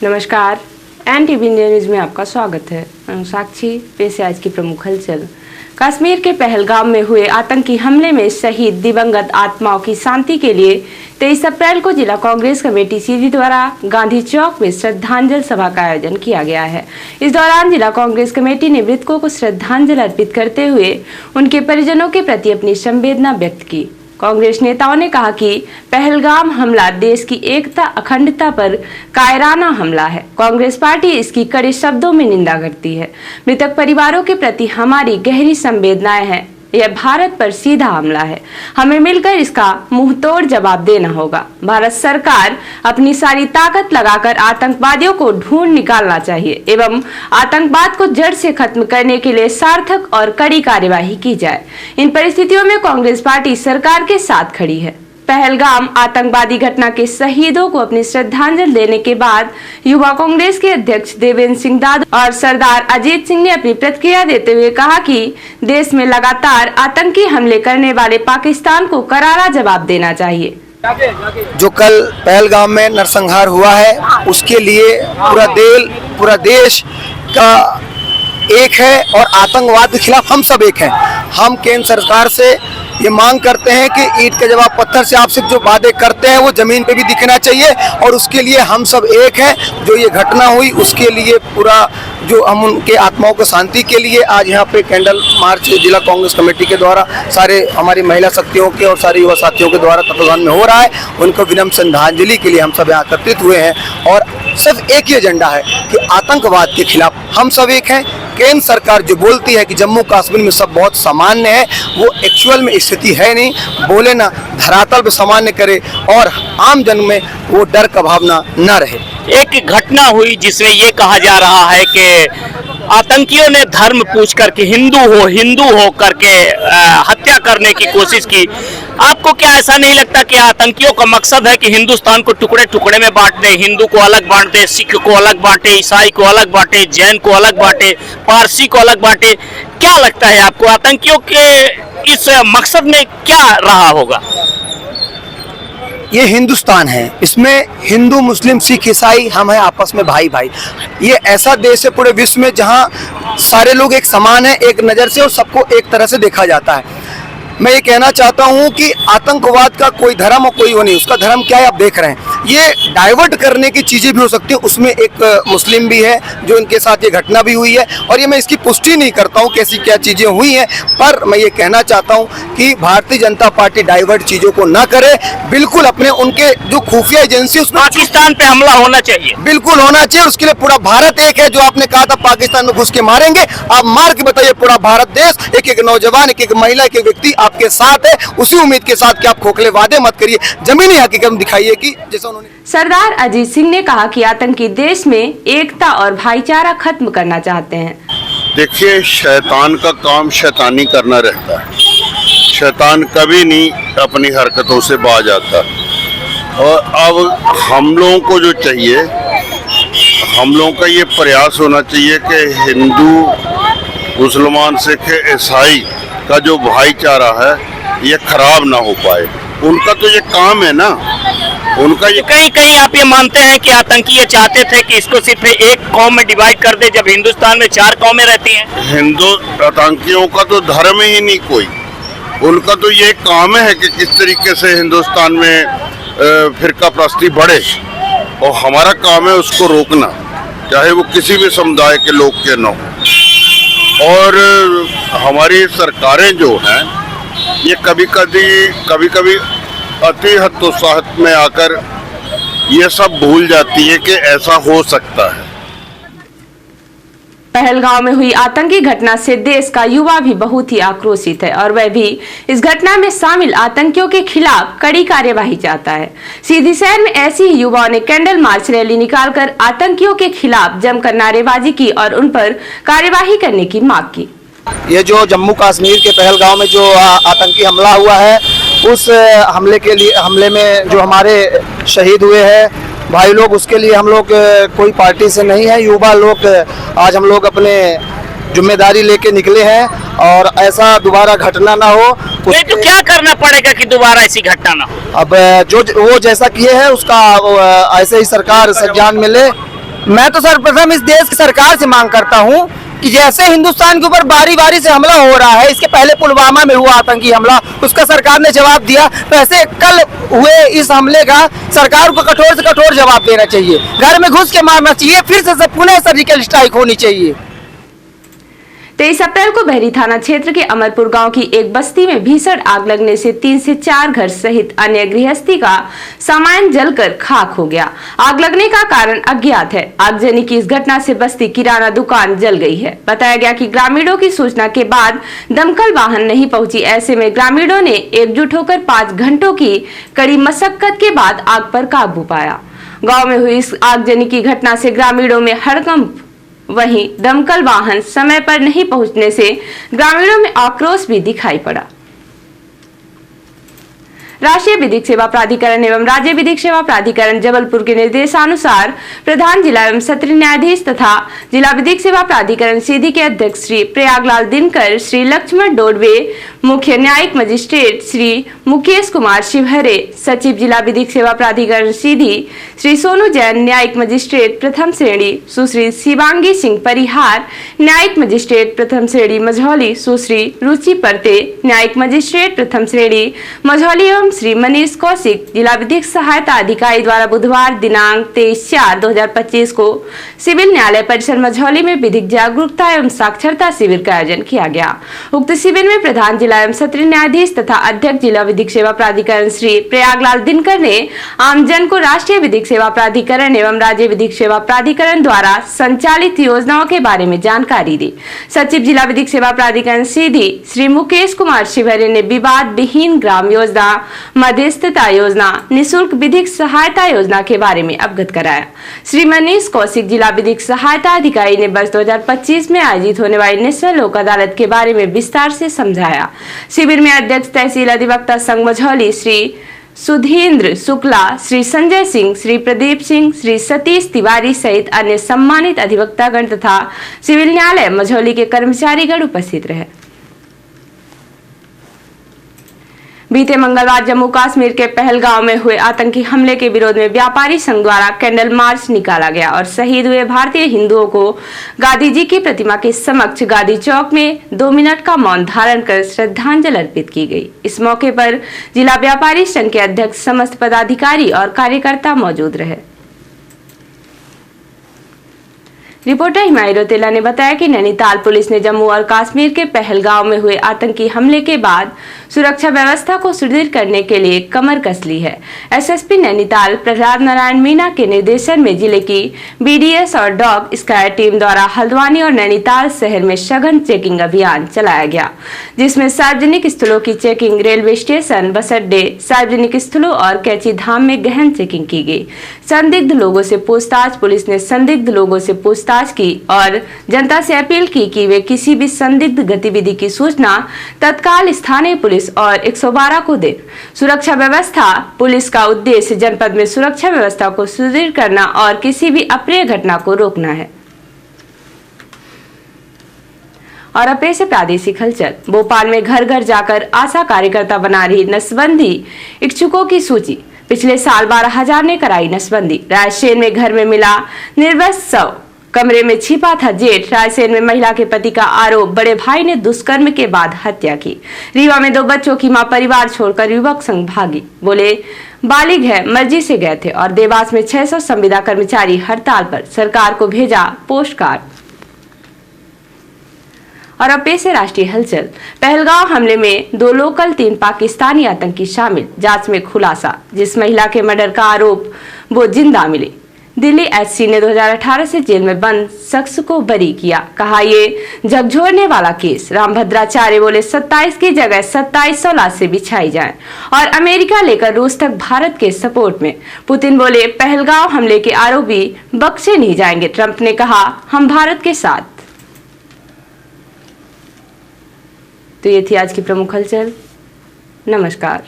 नमस्कार, NTV India news में आपका स्वागत है। मैं साक्षी। पेश है आज की प्रमुख हलचल। कश्मीर के पहलगाम में हुए आतंकी हमले में शहीद दिवंगत आत्माओं की शांति के लिए 23 अप्रैल को जिला कांग्रेस कमेटी सीधी द्वारा गांधी चौक में श्रद्धांजलि सभा का आयोजन किया गया है। इस दौरान जिला कांग्रेस कमेटी ने मृतकों को श्रद्धांजलि अर्पित करते हुए उनके परिजनों के प्रति अपनी संवेदना व्यक्त की। कांग्रेस नेताओं ने कहा कि पहलगाम हमला देश की एकता अखंडता पर कायराना हमला है। कांग्रेस पार्टी इसकी कड़े शब्दों में निंदा करती है। मृतक परिवारों के प्रति हमारी गहरी संवेदनाएं हैं। यह भारत पर सीधा हमला है। हमें मिलकर इसका मुंहतोड़ जवाब देना होगा। भारत सरकार अपनी सारी ताकत लगाकर आतंकवादियों को ढूंढ निकालना चाहिए एवं आतंकवाद को जड़ से खत्म करने के लिए सार्थक और कड़ी कार्यवाही की जाए। इन परिस्थितियों में कांग्रेस पार्टी सरकार के साथ खड़ी है। पहलगाम आतंकवादी घटना के शहीदों को अपनी श्रद्धांजलि देने के बाद युवा कांग्रेस के अध्यक्ष देवेंद्र सिंह दादू और सरदार अजीत सिंह ने अपनी प्रतिक्रिया देते हुए कहा कि देश में लगातार आतंकी हमले करने वाले पाकिस्तान को करारा जवाब देना चाहिए। जो कल पहलगाम में नरसंहार हुआ है उसके लिए पूरा देश का एक है और आतंकवाद के खिलाफ हम सब एक हैं। हम केंद्र सरकार से ये मांग करते हैं कि ईंट के जवाब पत्थर से आप सिर्फ जो वादे करते हैं वो जमीन पे भी दिखना चाहिए और उसके लिए हम सब एक हैं। जो ये घटना हुई उसके लिए पूरा जो हम उनके आत्माओं को शांति के लिए आज यहाँ पे कैंडल मार्च जिला कांग्रेस कमेटी के द्वारा सारे हमारी महिला शक्तियों के और सारे युवा साथियों के द्वारा तत्वाधान में हो रहा है। उनको विनम्र श्रद्धांजलि के लिए हम सब यहाँ एकत्रित हुए हैं और सिर्फ एक ही एजेंडा है कि आतंकवाद के खिलाफ हम सब एक हैं। केंद्र सरकार जो बोलती है कि जम्मू कश्मीर में सब बहुत सामान्य है, वो एक्चुअल में स्थिति है नहीं। बोले ना, धरातल पे सामान्य करे और आम जन में वो डर का भावना न रहे। एक घटना हुई जिसमें ये कहा जा रहा है कि आतंकियों ने धर्म पूछ करके हिंदू हो करके हत्या करने की कोशिश की। आपको क्या ऐसा नहीं लगता कि आतंकियों का मकसद है कि हिंदुस्तान को टुकड़े टुकड़े में बांट दे, हिंदू को अलग बांट दे, सिख को अलग बांटे, ईसाई को अलग बांटे, जैन को अलग बांटे, पारसी को अलग बांटे? क्या लगता है आपको आतंकियों के इस मकसद में क्या रहा होगा? ये हिंदुस्तान है, इसमें हिंदू मुस्लिम सिख ईसाई हम हैं आपस में भाई भाई। ये ऐसा देश है पूरे विश्व में जहाँ सारे लोग एक समान हैं एक नज़र से और सबको एक तरह से देखा जाता है। मैं ये कहना चाहता हूँ कि आतंकवाद का कोई धर्म और कोई वो नहीं। उसका धर्म क्या है आप देख रहे हैं। ये डाइवर्ट करने की चीज़ें भी हो सकती है। उसमें एक मुस्लिम भी है जो इनके साथ ये घटना भी हुई है और ये मैं इसकी पुष्टि नहीं करता हूँ कैसी क्या चीज़ें हुई हैं, पर मैं ये कहना चाहता हूँ कि भारतीय जनता पार्टी डाइवर्ट चीज़ों को ना करे। बिल्कुल अपने उनके जो खुफिया एजेंसी उसमें पाकिस्तान पे हमला होना चाहिए, बिल्कुल होना चाहिए। उसके लिए पूरा भारत एक है। जो आपने कहा था पाकिस्तान में घुस के मारेंगे, आप मार के बताइए पूरा भारत देश, एक एक नौजवान, एक एक महिला, एक एक व्यक्ति आपके साथ है। उसी उम्मीद के साथ कि आप खोखले वादे मत करिए, जमीनी हकीकत दिखाइए कि जैसा उन्होंने। सरदार अजीत सिंह ने कहा कि आतंकी देश में एकता और भाईचारा खत्म करना चाहते हैं। देखिए, शैतान का काम शैतानी करना रहता है। शैतान कभी नहीं अपनी हरकतों से बाज आता। और अब हम लोगों को जो चाहिए, हम लोगों का ये प्रयास होना चाहिए कि हिंदू मुसलमान सिख ईसाई का जो भाईचारा है ये खराब ना हो पाए। उनका तो ये काम है ना, उनका ये। कहीं आप ये मानते हैं कि आतंकी ये चाहते थे कि इसको सिर्फ एक कौम में डिवाइड कर दे, जब हिंदुस्तान में 4 कौमें रहती हैं? हिंदू आतंकियों का तो धर्म ही नहीं कोई। उनका तो ये काम है कि किस तरीके से हिंदुस्तान में फिरका प्रस्ती बढ़े और हमारा काम है उसको रोकना, चाहे वो किसी भी समुदाय के लोग के न हो। और हमारी सरकारें जो हैं ये कभी कभी अति हतोत्साहित में आकर ये सब भूल जाती है कि ऐसा हो सकता है। पहलगाम में हुई आतंकी घटना से देश का युवा भी बहुत ही आक्रोशित है और वह भी इस घटना में शामिल आतंकियों के खिलाफ कड़ी कार्यवाही चाहता है। सीधी शहर में ऐसी ही युवाओं ने कैंडल मार्च रैली निकालकर आतंकियों के खिलाफ जमकर नारेबाजी की और उन पर कार्यवाही करने की मांग की। ये जो जम्मू कश्मीर के पहलगाम में जो आतंकी हमला हुआ है, उस हमले में जो हमारे शहीद हुए हैं भाई लोग, उसके लिए हम लोग कोई पार्टी से नहीं है। युवा लोग आज हम लोग अपने जिम्मेदारी लेके निकले हैं और ऐसा दोबारा घटना ना हो। तो क्या करना पड़ेगा कि दोबारा ऐसी घटना ना हो? अब जो वो जैसा किए हैं उसका ऐसे ही सरकार संज्ञान में ले मैं तो सर्वप्रथम इस देश की सरकार से मांग करता हूं कि जैसे हिंदुस्तान के ऊपर बारी बारी से हमला हो रहा है, इसके पहले पुलवामा में हुआ आतंकी हमला, उसका सरकार ने जवाब दिया, वैसे कल हुए इस हमले का सरकार को कठोर से कठोर जवाब देना चाहिए, घर में घुस के मारना चाहिए, फिर से पुनः सर्जिकल स्ट्राइक होनी चाहिए। 23 अप्रैल को बहरी थाना क्षेत्र के अमरपुर गांव की एक बस्ती में भीषण आग लगने से 3 से 4 घर सहित अन्य गृहस्थी का सामान जलकर खाक हो गया। आग लगने का कारण अज्ञात है। आगजनी की इस घटना से बस्ती किराना दुकान जल गई है। बताया गया कि ग्रामीणों की सूचना के बाद दमकल वाहन नहीं पहुंची। ऐसे में ग्रामीणों ने एकजुट होकर 5 घंटों की कड़ी मशक्कत के बाद आग पर काबू पाया। गाँव में हुई इस आगजनी की घटना से ग्रामीणों में हड़कंप, वहीं दमकल वाहन समय पर नहीं पहुंचने से ग्रामीणों में आक्रोश भी दिखाई पड़ा। राष्ट्रीय विधिक सेवा प्राधिकरण एवं राज्य विधिक सेवा प्राधिकरण जबलपुर के निर्देशानुसार प्रधान जिला एवं सत्र न्यायाधीश तथा जिला विधिक सेवा प्राधिकरण सीधी के अध्यक्ष श्री प्रयागलाल दिनकर, श्री लक्ष्मण डोडवे, मुख्य न्यायिक मजिस्ट्रेट श्री मुकेश कुमार शिवहरे, सचिव जिला विधिक सेवा प्राधिकरण सीधी श्री सोनू जैन, न्यायिक मजिस्ट्रेट प्रथम श्रेणी सुश्री शिवांगी सिंह परिहार, न्यायिक मजिस्ट्रेट प्रथम श्रेणी मझौली सुश्री रुचि परते, न्यायिक मजिस्ट्रेट प्रथम श्रेणी मझौली एवं श्री मनीष कौशिक, जिला विधिक सहायता अधिकारी द्वारा बुधवार दिनांक 23/4/2025 को सिविल न्यायालय परिसर मझौली में विधिक जागरूकता एवं साक्षरता शिविर का आयोजन किया गया। उक्त शिविर में प्रधान जिला एवं सत्र न्यायाधीश तथा अध्यक्ष जिला विधिक सेवा प्राधिकरण श्री प्रयागलाल दिनकर ने आमजन को राष्ट्रीय विधिक सेवा प्राधिकरण एवं राज्य विधिक सेवा प्राधिकरण द्वारा संचालित योजनाओं के बारे में जानकारी दी। सचिव जिला विधिक सेवा प्राधिकरण सीधी श्री मुकेश कुमार शिवहरे ने विवाद विहीन ग्राम योजना, मध्यस्थता योजना, निःशुल्क विधिक सहायता योजना के बारे में अवगत कराया। श्री मनीष कौशिक जिला विधिक सहायता अधिकारी ने वर्ष 2025 में आयोजित होने वाली नेशनल लोक अदालत के बारे में विस्तार से समझाया। शिविर में अध्यक्ष तहसील अधिवक्ता संघ मझौली श्री सुधींद्र शुक्ला, श्री संजय सिंह, श्री प्रदीप सिंह, श्री सतीश तिवारी सहित अन्य सम्मानित अधिवक्तागण तथा सिविल न्यायालय मझौली के कर्मचारीगण उपस्थित रहे। बीते मंगलवार जम्मू कश्मीर के पहलगांव में हुए आतंकी हमले के विरोध में व्यापारी संघ द्वारा कैंडल मार्च निकाला गया और शहीद हुए भारतीय हिंदुओं को गांधी जी की प्रतिमा के समक्ष गांधी चौक में 2 मिनट का मौन धारण कर श्रद्धांजलि अर्पित की गई। इस मौके पर जिला व्यापारी संघ के अध्यक्ष, समस्त पदाधिकारी और कार्यकर्ता मौजूद रहे। रिपोर्टर हिमायत रोतेला ने बताया कि नैनीताल पुलिस ने जम्मू और कश्मीर के पहलगांव में हुए आतंकी हमले के बाद सुरक्षा व्यवस्था को सुदृढ़ करने के लिए कमर कस ली है। एसएसपी नैनीताल प्रहलाद नारायण मीणा के निर्देशन में जिले की बीडीएस और डॉग स्क्वाड टीम द्वारा हल्द्वानी और नैनीताल शहर में सघन चेकिंग अभियान चलाया गया, जिसमें सार्वजनिक स्थलों की चेकिंग, रेलवे स्टेशन, बस अड्डे, सार्वजनिक स्थलों और कैची धाम में गहन चेकिंग की गई। संदिग्ध लोगों से पूछताछ, पुलिस ने संदिग्ध लोगों से पूछताछ की और जनता से अपील की कि वे किसी भी संदिग्ध गतिविधि की सूचना तत्काल स्थानीय पुलिस और 112 को दें। सुरक्षा व्यवस्था पुलिस का उद्देश्य जनपद में सुरक्षा व्यवस्था को सुदृढ़ करना और किसी भी अप्रिय घटना को रोकना है। और अब से प्रादेशिक हलचल। भोपाल में घर घर जाकर आशा कार्यकर्ता बना रही नसबंदी इच्छुकों की सूची। पिछले साल 12,000 ने कराई नसबंदी। रायसेन में घर में मिला निर्वस्त्र शव, कमरे में छिपा था जेठ। रायसेन में महिला के पति का आरोप, बड़े भाई ने दुष्कर्म के बाद हत्या की। रीवा में 2 बच्चों की मां परिवार छोड़कर युवक संग भागी, बोले बालिग है, मर्जी से गए थे। और देवास में 600 संविदा कर्मचारी हड़ताल पर, सरकार को भेजा पोस्ट कार्ड। और अब पेश है राष्ट्रीय हलचल। पहलगांव हमले में 2 लोकल 3 पाकिस्तानी आतंकी शामिल, जांच में खुलासा। जिस महिला के मर्डर का आरोप वो जिंदा मिली। दिल्ली एससी ने 2018 से जेल में बंद शख्स को बरी किया, कहा ये झकझोरने वाला केस। रामभद्राचार्य बोले 27 की जगह 2700 लाशें बिछाई जाएं। और अमेरिका लेकर रूस तक भारत के सपोर्ट में। पुतिन बोले पहलगांव हमले के आरोपी बख्शे नहीं जाएंगे। ट्रंप ने कहा हम भारत के साथ। तो ये थी आज की प्रमुख हलचल। नमस्कार।